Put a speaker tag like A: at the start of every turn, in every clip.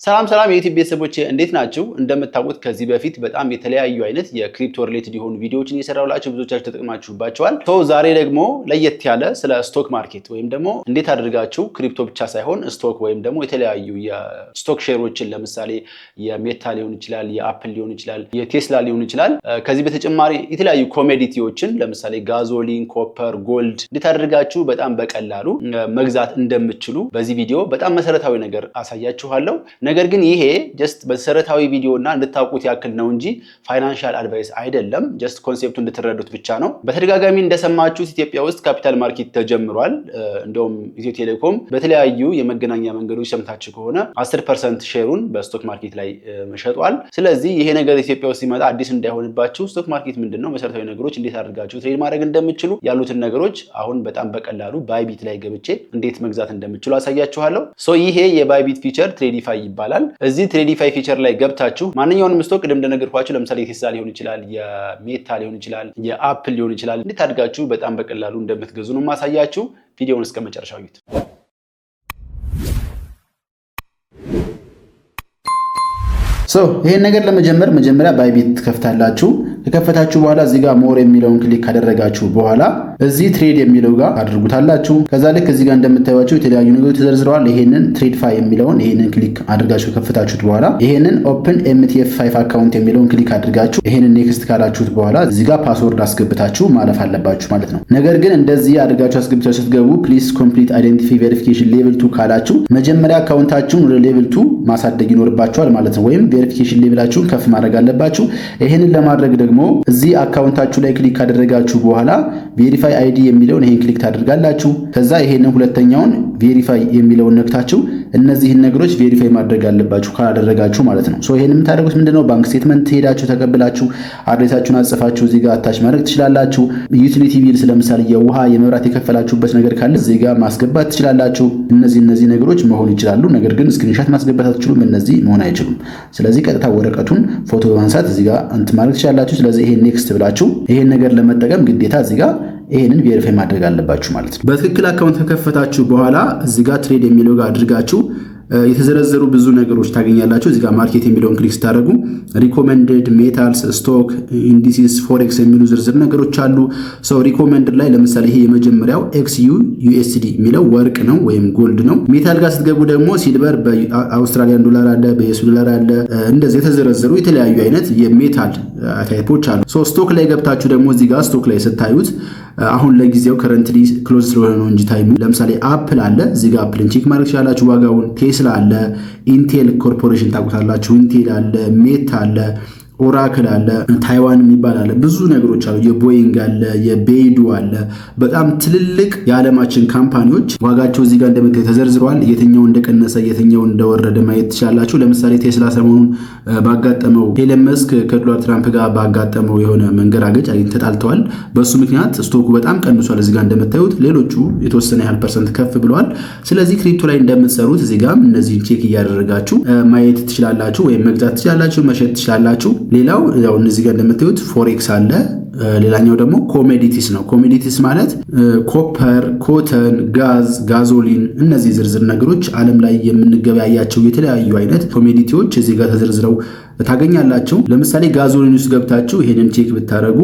A: ሰላም የዩቲዩብ ቤተሰቦቼ እንዴት ናችሁ? እንደምታውቁት ከዚህ በፊት በጣም የተለያዩ አይነት የክሪፕቶ ሪሌትድ የሆኑ ቪዲዮዎችን እየሰራሁላችሁ ብዙዎቻችሁ ተጠቅማችሁባቸዋል። ዛሬ ደግሞ ለየት ያለ ስለ ስቶክ ማርኬት ወይም ደግሞ እንዴት አድርጋችሁ ክሪፕቶ ብቻ ሳይሆን ስቶክ ወይም ደግሞ የተለያዩ የስቶክ ሼሮችን ለምሳሌ የሜታ ሊሆን ይችላል፣ የአፕል ሊሆን ይችላል፣ የቴስላ ሊሆን ይችላል። ከዚህ በተጨማሪ የተለያዩ ኮሞዲቲዎችን ለምሳሌ ጋዞሊን፣ ኮፐር፣ ጎልድ እንዴት አድርጋችሁ በጣም በቀላሉ መግዛት እንደምትችሉ በዚህ ቪዲዮ በጣም መሰረታዊ ነገር አሳያችኋለሁ። ነገር ግን ይሄ ጀስት በመሰረታዊ ቪዲዮ እና እንድታውቁት ያክል ነው እንጂ ፋይናንሻል አድቫይስ አይደለም። ጀስት ኮንሴፕቱ እንድትረዱት ብቻ ነው። በተደጋጋሚ እንደሰማችሁት ኢትዮጵያ ውስጥ ካፒታል ማርኬት ተጀምሯል። እንደውም ኢትዮ ቴሌኮም በተለያዩ የመገናኛ መንገዶች ሰምታችሁ ከሆነ 10% ሼሩን በስቶክ ማርኬት ላይ ሸጧል። ስለዚህ ይሄ ነገር ኢትዮጵያ ውስጥ ሲመጣ አዲስ እንዳይሆንባችሁ ስቶክ ማርኬት ምንድነው፣ መሰረታዊ ነገሮች እንዴት አድርጋችሁ ትሬድ ማድረግ እንደምትችሉ ያሉትን ነገሮች አሁን በጣም በቀላሉ ባይቢት ላይ ገብቼ እንዴት መግዛት እንደምትችሉ አሳያችኋለሁ። ይሄ የባይቢት ፊቸር ትሬዲፋይ ይባላል። እዚህ ትሬዲፋይ ፊቸር ላይ ገብታችሁ ማንኛውንም ስቶክ ቅድም እንደነገርኳችሁ ለምሳሌ የቴስላ ሊሆን ይችላል፣ የሜታ ሊሆን ይችላል፣ የአፕል ሊሆን ይችላል እንዴት አድርጋችሁ በጣም በቀላሉ እንደምትገዙ ነው ማሳያችሁ። ቪዲዮውን እስከ መጨረሻው እዩት። ይሄን ነገር ለመጀመር መጀመሪያ ባይቢት ትከፍታላችሁ። ከከፈታችሁ በኋላ እዚህ ጋር ሞር የሚለውን ክሊክ ካደረጋችሁ በኋላ እዚህ ትሬድ የሚለው ጋር አድርጉታላችሁ። ከዛ ልክ እዚህ ጋር እንደምታዩዋቸው የተለያዩ ነገሮች ተዘርዝረዋል። ይሄንን ትሬድፋይ የሚለውን ይሄንን ክሊክ አድርጋችሁ ከከፈታችሁት በኋላ ይሄንን ኦፕን MTF5 አካውንት የሚለውን ክሊክ አድርጋችሁ ይሄንን ኔክስት ካላችሁት በኋላ እዚህ ጋር ፓስወርድ አስገብታችሁ ማለፍ አለባችሁ ማለት ነው። ነገር ግን እንደዚህ አድርጋችሁ አስገብታችሁ ስትገቡ ፕሊዝ ኮምፕሊት አይደንቲቲ ቬሪፊኬሽን ሌቭል 2 ካላችሁ መጀመሪያ አካውንታችሁን ወደ ሌቭል 2 ማሳደግ ይኖርባችኋል ማለት ነው። ወይም ቬሪፊኬሽን ሌቭላችሁን ከፍ ማድረግ አለባችሁ። ይሄንን ለማድረግ ደግሞ እዚህ አካውንታችሁ ላይ ክሊክ ካደረጋችሁ በኋላ ቬሪፋይ አይዲ የሚለውን ይሄን ክሊክ ታደርጋላችሁ። ከዛ ይሄንን ሁለተኛውን ቬሪፋይ የሚለውን ነክታችሁ እነዚህን ነገሮች ቬሪፋይ ማድረግ አለባችሁ ካላደረጋችሁ ማለት ነው። ይሄንን የምታደርጉት ምንድነው ባንክ ስቴትመንት ሄዳችሁ ተቀብላችሁ አድሬሳችሁን አጽፋችሁ እዚህ ጋር አታች ማድረግ ትችላላችሁ። ዩቲሊቲ ቢልስ ለምሳሌ የውሃ የመብራት የከፈላችሁበት ነገር ካለ እዚህ ጋር ማስገባት ትችላላችሁ። እነዚህ ነገሮች መሆን ይችላሉ። ነገር ግን ስክሪንሾት ማስገባት አትችሉም። እነዚህ መሆን አይችሉም። ስለዚህ ቀጥታ ወረቀቱን ፎቶ በማንሳት እዚህ ጋር ማድረግ ትችላላችሁ። ስለዚህ ይሄን ኔክስት ብላችሁ ይሄን ነገር ለመጠቀም ግዴታ እዚህ ጋር ይሄንን ቬሪፋይ ማድረግ አለባችሁ ማለት ነው። በትክክል አካውንት ከከፈታችሁ በኋላ እዚህ ጋር ትሬድ የሚለው ጋር አድርጋችሁ የተዘረዘሩ ብዙ ነገሮች ታገኛላችሁ። እዚህ ጋር ማርኬት የሚለውን ክሊክ ስታደርጉ ሪኮመንድድ ሜታልስ፣ ስቶክ፣ ኢንዲሲስ፣ ፎሬክስ የሚሉ ዝርዝር ነገሮች አሉ። ሪኮመንድድ ላይ ለምሳሌ ይሄ የመጀመሪያው XUUSD የሚለው ወርቅ ነው ወይም ጎልድ ነው። ሜታል ጋር ስትገቡ ደግሞ ሲልቨር፣ በአውስትራሊያን ዶላር አለ፣ በዩኤስ ዶላር አለ። እንደዚህ የተዘረዘሩ የተለያዩ አይነት የሜታል ታይፖች አሉ። ስቶክ ላይ ገብታችሁ ደግሞ እዚህ ጋር ስቶክ ላይ ስታዩት አሁን ለጊዜው ከረንትሊ ክሎዝ ስለሆነ ነው እንጂ ታይሙ ለምሳሌ አፕል አለ። እዚህ ጋር አፕልን ቼክ ማድረግ ትችላላችሁ ዋጋውን። ቴስላ አለ፣ ኢንቴል ኮርፖሬሽን ታውቁታላችሁ፣ ኢንቴል አለ፣ ሜታ አለ፣ ኦራክል አለ፣ ታይዋን የሚባል አለ። ብዙ ነገሮች አሉ። የቦይንግ አለ፣ የቤይዱ አለ። በጣም ትልልቅ የዓለማችን ካምፓኒዎች ዋጋቸው እዚህ ጋር እንደምታዩት ተዘርዝረዋል። የትኛው እንደቀነሰ የትኛው እንደወረደ ማየት ትችላላችሁ። ለምሳሌ ቴስላ ሰሞኑን ባጋጠመው ኤለን መስክ ከዶናልድ ትራምፕ ጋር ባጋጠመው የሆነ መንገራገጭ ተጣልተዋል። በሱ ምክንያት ስቶኩ በጣም ቀንሷል። እዚህ ጋር እንደምታዩት ሌሎቹ የተወሰነ ያህል % ከፍ ብለዋል። ስለዚህ ክሪፕቶ ላይ እንደምትሰሩት እዚህ ጋርም እነዚህን ቼክ እያደረጋችሁ ማየት ትችላላችሁ፣ ወይም መግዛት ትችላላችሁ፣ መሸጥ ትችላላችሁ። ሌላው ያው እነዚህ ጋር እንደምታዩት ፎሬክስ አለ። ሌላኛው ደግሞ ኮሞዲቲስ ነው። ኮሞዲቲስ ማለት ኮፐር፣ ኮተን፣ ጋዝ፣ ጋዞሊን እነዚህ ዝርዝር ነገሮች ዓለም ላይ የምንገበያያቸው የተለያዩ አይነት ኮሞዲቲዎች እዚህ ጋር ተዘርዝረው ታገኛላችሁ። ለምሳሌ ጋዞሊን ውስጥ ገብታችሁ ይሄንን ቼክ ብታረጉ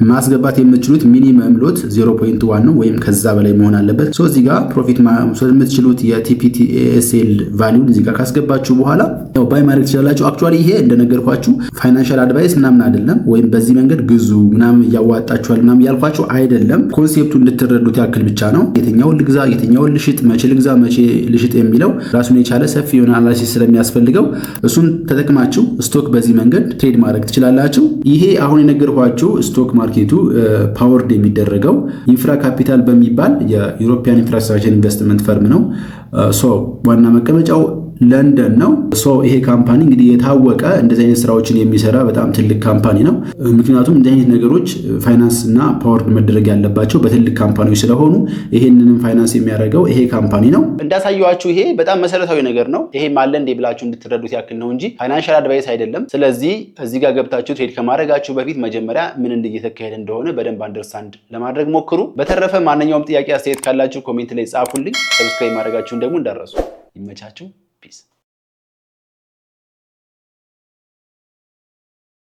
A: ማስገባት የምትችሉት ሚኒመም ሎት 0.1 ነው ወይም ከዛ በላይ መሆን አለበት። እዚህ ጋር ፕሮፊት ማውሰድ የምትችሉት የTPTSL ቫልዩን እዚህ ጋር ካስገባችሁ በኋላ ያው ባይ ማድረግ ትችላላችሁ። አክቹአሊ ይሄ እንደነገርኳችሁ ፋይናንሻል አድቫይስ ምናምን አይደለም፣ ወይም በዚህ መንገድ ግዙ ምናምን ያዋጣችኋል ምናምን ያልኳችሁ አይደለም። ኮንሴፕቱን እንድትረዱት ያክል ብቻ ነው። የትኛውን ልግዛ፣ የትኛውን ልሽጥ፣ መቼ ልግዛ፣ መቼ ልሽጥ የሚለው ራሱን የቻለ ሰፊ የሆነ አናሊሲስ ስለሚያስፈልገው እሱን ተጠቅማችሁ ስቶክ በዚህ መንገድ ትሬድ ማድረግ ትችላላችሁ። ይሄ አሁን የነገርኳችሁ ስቶክ ማርኬቱ ፓወርድ የሚደረገው ኢንፍራ ካፒታል በሚባል የዩሮፒያን ኢንፍራስትራክቸር ኢንቨስትመንት ፈርም ነው። ዋና መቀመጫው ለንደን ነው። ይሄ ካምፓኒ እንግዲህ የታወቀ እንደዚህ አይነት ስራዎችን የሚሰራ በጣም ትልቅ ካምፓኒ ነው። ምክንያቱም እንደዚህ አይነት ነገሮች ፋይናንስ እና ፓወርድ መደረግ ያለባቸው በትልቅ ካምፓኒዎች ስለሆኑ ይሄንንም ፋይናንስ የሚያደርገው ይሄ ካምፓኒ ነው። እንዳሳየዋችሁ ይሄ በጣም መሰረታዊ ነገር ነው። ይሄ ማለ እንደ ብላችሁ እንድትረዱት ያክል ነው እንጂ ፋይናንሻል አድቫይስ አይደለም። ስለዚህ እዚህ ጋር ገብታችሁ ትሬድ ከማድረጋችሁ በፊት መጀመሪያ ምን እየተካሄደ እንደሆነ በደንብ አንደርስታንድ ለማድረግ ሞክሩ። በተረፈ ማንኛውም ጥያቄ አስተያየት ካላችሁ ኮሜንት ላይ ጻፉልኝ። ሰብስክራይብ ማድረጋችሁን ደግሞ እንዳትረሱ። ይመቻችሁ። Peace.